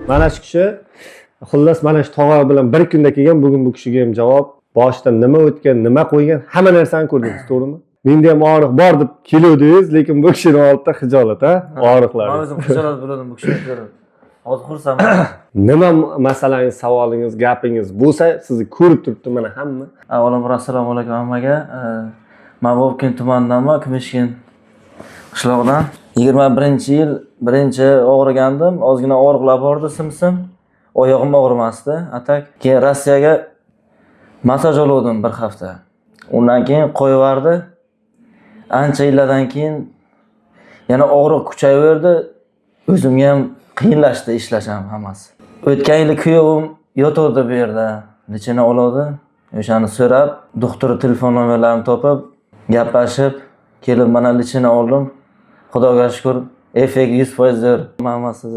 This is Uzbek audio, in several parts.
Mana shu kishi xullas mana shu tog'a bilan bir kunda kelgan, bugun bu kishiga ham javob, boshidan nima o'tgan, nima qo'ygan, hamma narsani ko'rdingiz, to'g'rimi? Menda ham og'riq bor deb keluvdingiz, lekin bu kishining oldida xijolat, og'riqlar. Men o'zim xijolat bo'ladim bu kishini ko'rib. Hozir xursandman. Nima masalangiz, savolingiz, gapingiz bo'lsa, sizni ko'rib turibdi mana hamma. Avvalambor assalomu alaykum hammaga. Men Vobkent tumanidanman, Kumishkin qishlog'idan. 21-yil birinchi og'rigandim. Ozgina og'riqlar bordi, simsim. Oyog'im og'rimasdi. Atak. Keyin Rossiyaga massaj oldim bir hafta. Undan keyin qo'yiverdi. Ancha yillardan keyin yana og'riq kuchayaverdi. O'zimga ham qiyinlashdi ishlashim hammasi. O'tgan yili kuyovim yotuvdi bu yerda. Lichini oladi. O'shani so'rab, doktor telefon nomerlarini topib, gaplashib, kelib mana lichini oldim. Xudoga shukr, effekt 100% hammasi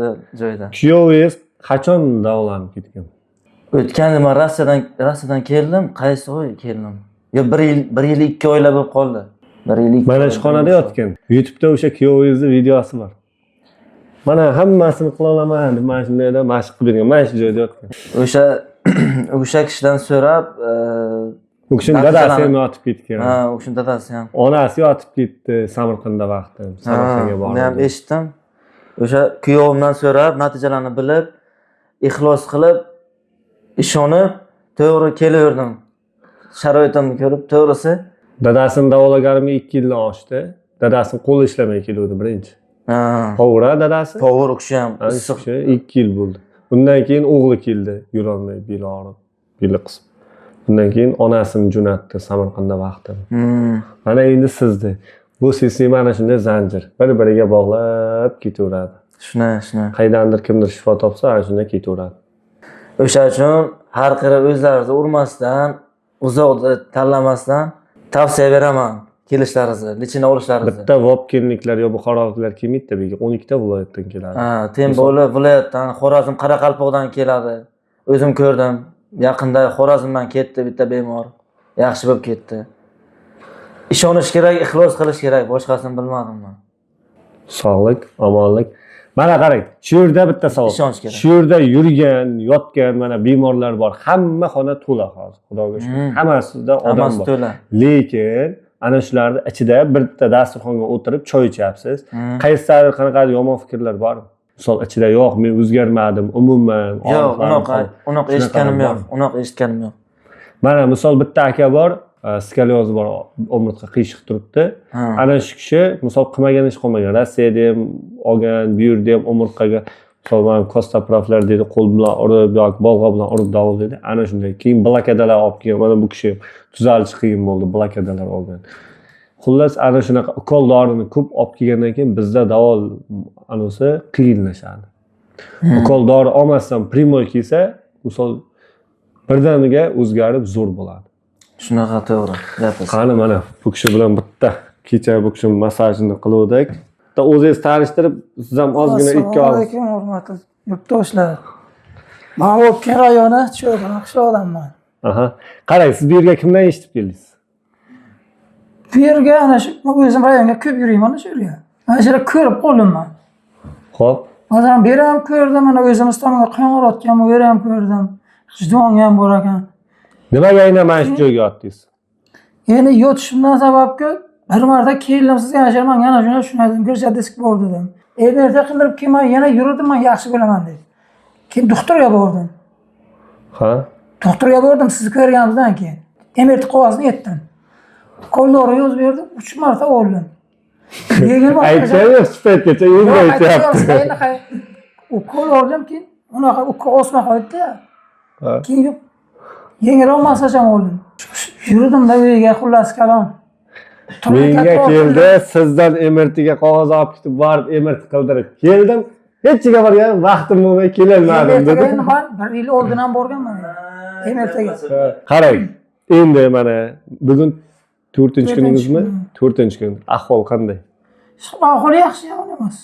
joyida. Kuyovingiz qachon davolanib ketgan? O'tgan yil men Rossiyadan keldim, qaysi oy keldim? Yo 1 yil 2 oylar bo'lib qoldi. 1 yil 2. Mana shu xonada yotgan. YouTube'da o'sha kuyovingizni videosi bor. Mana hammasini qila olaman deb mana shundayda mashq qilib bergan. Mana shu joyda yotgan. O'sha kishidan so'rab, u kishining dadasi ham yotib ketgan. Ha, u kishining dadasi ham. Onasi yotib ketdi Samarqandda vaqtda. Samarqandga bordi. Men ham eshitdim. O'sha kuyovimdan so'rab, natijalarni bilib, ixlos qilib, ishonib, to'g'ri kelaverdim. Sharoitimni ko'rib, to'g'risi. Dadasini davolaganimga 2 yildan oshdi. Dadasini qo'li ishlamay keluvdi birinchi. Ha. To'g'ri dadasi? To'g'ri, u kishi ham issiq. 2 yil bo'ldi. Bundan keyin o'g'li keldi, yurolmay, beli og'rib, beli qisib. Bundan keyin onasini jo'natdi Samarqandda vaqtda. Mana endi sizni bu sistema mana shunday zanjir, bir-biriga bog'lab ketaveradi. Shuna. Qaydandir kimdir shifo topsa, ana shunday ketaveradi. O'sha uchun har qira o'zlaringizni urmasdan, uzoqda tanlamasdan tavsiya beraman kelishlaringizni, lichini olishlaringizni. Bitta Vobkentliklar yo Buxoroliklar kelmaydi bega, 12 ta viloyatdan keladi. Ha, Temboli viloyatdan, Xorazm, Qoraqalpoqdan keladi. O'zim ko'rdim. Yaqinda Xorazmdan ketdi bitta bemor. Yaxshi bo'lib ketdi. Ishonish kerak, ixlos qilish kerak, boshqasini bilmadim men. Sog'lik, omonlik. Mana qarang, shu yerda bitta savol. Ishonish kerak. Shu yerda yurgan, yotgan mana bemorlar bor. Hamma xona to'la hozir, Xudoga shukr. Hammasida odam bor. Lekin ana shularning ichida bitta dasturxonga o'tirib choy ichyapsiz. Qaysidir qanaqadir yomon fikrlar bormi? Misol ichida yo'q, men o'zgarmadim, umuman. Yo'q, unaqa eshitganim yo'q. Mana misol bitta aka bor, skolioz bor, omurtqa qiyshiq turibdi. Ana shu kishi misol qilmagan ish qolmagan. Rossiyada ham olgan, bu yerda ham omurtqaga misol mana kostoproflar dedi, qo'l bilan urib yoki bolg'a bilan urib davolaydi. Ana shunday. Keyin blokadalar olib kelgan. Mana bu kishi tuzalish qiyin bo'ldi, blokadalar olgan. Xullas ana shunaqa ukol dorini ko'p olib kelgandan keyin bizda davol anosi qiyinlashadi. Ukol dori olmasdan primoy kelsa, misol birdaniga o'zgarib zo'r bo'ladi. Shunaqa to'g'ri gapsiz. Qani mana bu kishi bilan bitta kecha bu kishi masajini qildik. Bitta o'zingiz tanishtirib, siz ham ozgina ikki og'iz. Assalomu alaykum, hurmatli yurtdoshlar. Men Vobkent rayoni Cho'g'on qishlog'idanman. Aha. Qarang, siz bu yerga kimdan eshitib keldingiz? Bu yerga ana shu o'zim rayonga ko'p yurayman shu yerga. Mana shu yerda ko'rib qoldim. Xo'p. Hozir ham beri ham ko'rdim, mana o'zimiz tomonga qo'ng'irotgan, bu yerga ham ko'rdim. Xijdonga ham bor ekan. Nimaga aynan mana shu joyga yotdingiz? Endi yotishimdan sababga bir marta keldim sizga yana men yana shuni aytdim, ko'rsat disk bor dedim. Erta qildirib kelmay yana yurdim, men yaxshi bo'laman dedi. Keyin doktorga bordim. Ha? Doktorga bordim sizni ko'rganimizdan keyin. MRT qog'ozini yetdim. Qo'llarni yozib berdim, 3 marta oldim. Aytsangiz, sifatgacha endi aytyapti. Ukol oldim keyin, unaqa ukol osma qo'ydi-da. Keyin yengilroq masaj ham oldim. Yurdim-da uyga xullas kalom. Menga keldi, sizdan MRTga qog'oz olib ketib, borib MRT qildirib keldim. Hech yerga borgan vaqtim bo'lmay kelolmadim dedi. Men 1 yil oldin ham borganman MRTga. Qarang, endi mana bugun 4-kuningizmi? 4-kun. Ahvol qanday? Ahvol yaxshi emas.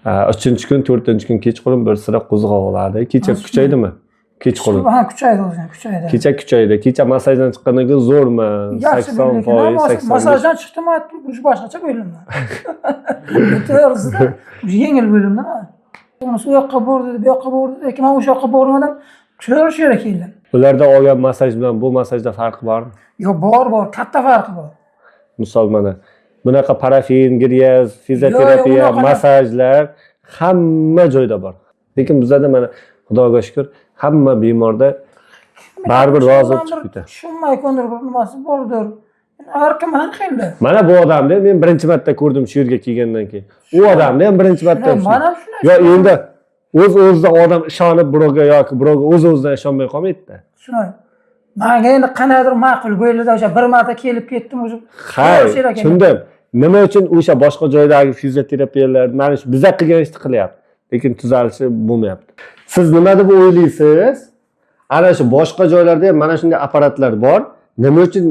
3-kun, 4-kun kechqurun bir sira qo'zg'ab oladi. Kecha kuchaydimi? Kechqurun. Ha, kuchaydi o'zim, kuchaydi. Kecha kuchaydi. Kecha masajdan chiqqandan keyin zo'rmi? 80%, 80%. Masajdan chiqdim, aytdim, boshqacha bo'ldimman. To'g'risida yengil bo'ldimda. unisi u yoqqa bordi, bu yoqqa bordi, lekin men o'sha yoqqa bormadim. Ko'rish kerak keldim. Ularda olgan massaj bilan bu massajda farqi bormi? Yo, bor, katta farqi bor. Misol mana bunaqa parafin, griyaz, fizioterapiya, Yo'q, unaqa massajlar hamma joyda bor. Lekin bizda mana Xudoga shukr, hamma bemorda baribir rozi bo'lib chiqib ketadi. Tushunmaykundir bir nimasi bordir. Har kim har xil. Mana bu odamni men birinchi marta ko'rdim shu yerga kelgandan keyin. U odamni ham birinchi marta. Mana shunday. Yo, endi o'z-o'zidan odam ishonib birovga yoki birovga o'z-o'zidan ishonmay qolmaydi-da. Shunday. Menga endi qanaqadir ma'qul bo'ldi, o'sha bir marta kelib ketdim o'sha. Hay, tushundim. Nima uchun o'sha boshqa joydagi fizioterapiyalar mana shu bizga qilgan ishni qilyapti, lekin tuzalishi bo'lmayapti. Siz nima deb o'ylaysiz? Ana shu boshqa joylarda ham mana shunday apparatlar bor. Nima uchun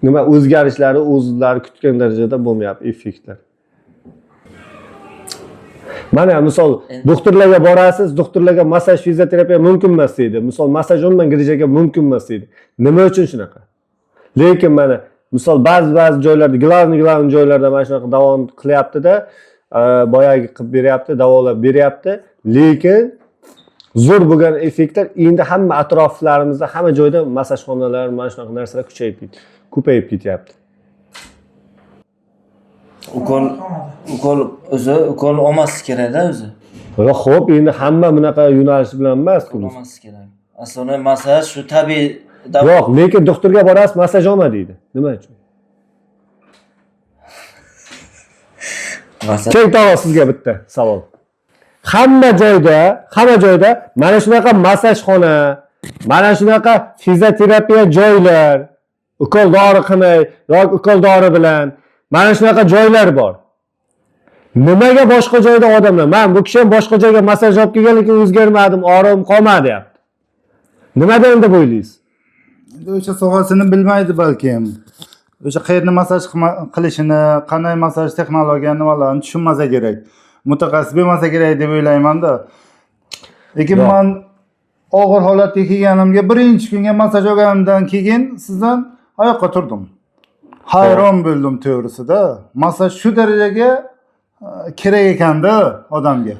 nima o'zgarishlari o'zlari kutgan darajada bo'lmayapti effektlar? Mana misol doktorlarga borasiz, doktorlarga massaj fizioterapiya mumkin emas deydi. Misol massaj umuman girjaga mumkin emas deydi. Nima uchun shunaqa? Lekin mana misol ba'zi joylarda, glavniy joylarda mana shunaqa davom qilyapti-da, boyagi qilib beryapti, davolab beryapti. Lekin zo'r bo'lgan effektlar endi hamma atroflarimizda, hamma joyda massajxonalar, mana shunaqa narsalar ko'payib ketyapti. Ukol olmaslik kerak-da o'zi. Va xo'p, endi hamma bunaqa yo'nalish bilan emas-ku. Olmaslik kerak. Aslida massaj shu tabiiy yo'q, lekin doktorga borasiz, massaj olma deydi. Nima uchun? Keng tavba sizga bitta savol. Hamma joyda mana shunaqa massajxona, mana shunaqa fizioterapiya joylar, ukol dori qilmay yoki ukol dori bilan mana shunaqa joylar bor. Nimaga boshqa joyda odamlar, men bu kishi ham boshqa joyga massaj olib kelgan, lekin o'zgarmadim, og'rim qolmadi deyapti. Nimadan deb o'ylaysiz? Endi o'sha sohasini bilmaydi balkim. O'sha qayerni massaj qilishini, qanday massaj texnologiya nimalarini tushunmasa kerak. Mutaxassis bo'lmasa kerak deb o'ylayman-da. Lekin men og'ir holatga kelganimga birinchi kunga massaj olganimdan keyin sizdan oyoqqa turdim. Hayron bo'ldim to'g'risida. Massaj shu darajaga kerak ekanda odamga.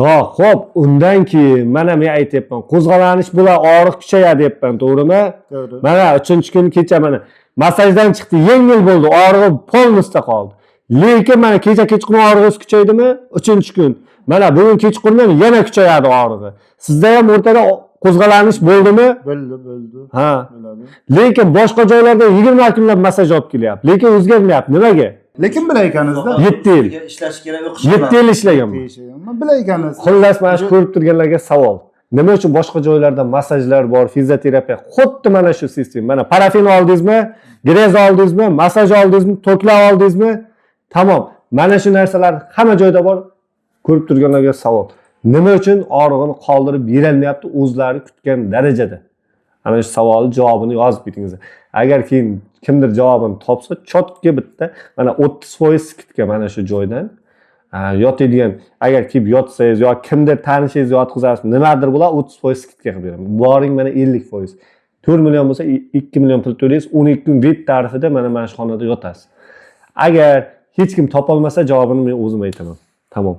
Yo'q, xo'p, undan keyin mana men aytayapman, qo'zg'alanish bilan og'riq kuchayadi deyapman, to'g'rimi? To'g'ri. Mana 3-kun kecha mana massajdan chiqdi, yengil bo'ldi, og'rig'i polnusda qoldi. Lekin mana kecha kechqurun og'rig'ingiz kuchaydimi? 3-kun. Mana bugun kechqurun yana kuchayadi og'rig'i. Sizda ham o'rtada qo'zg'alanish bo'ldimi? Bo'ldi. Ha. Bo'ladi. Lekin boshqa joylarda 20 kunlab massaj olib kelyapti, lekin o'zgarmayapti. Nimaga? Lekin bilar ekaningizda. 7 yil. ishlash kerak, o'qish 7 yil ishlaganman. Men bilar ekansiz. Xullas, mana shu ko'rib turganlarga savol. Nima uchun boshqa joylarda massajlar bor, fizioterapiya? Xuddi mana shu sistem. Mana parafin oldingizmi, grez oldingizmi, massaj oldingizmi, to'klar oldingizmi? Tamom. Mana shu narsalar hamma joyda bor. Ko'rib turganlarga savol. Nima uchun og'rig'ini qoldirib berolmayapti o'zlari kutgan darajada? Ana shu savolning javobini yozib ketingiz. Agar keyin kimdir javobini topsa, chotga bitta mana 30% skidka mana shu joydan yotadigan, agar kelib yotsangiz yoki kimdir tanishingiz yotqizasiz, nimadir bo'lar 30% skidka qilib beraman. Boring mana 50%. 4 million bo'lsa 2 million pul to'laysiz, 12 kun VIP tarifida mana shu xonada yotasiz. Agar hech kim topolmasa javobini men o'zim aytaman. Tamom.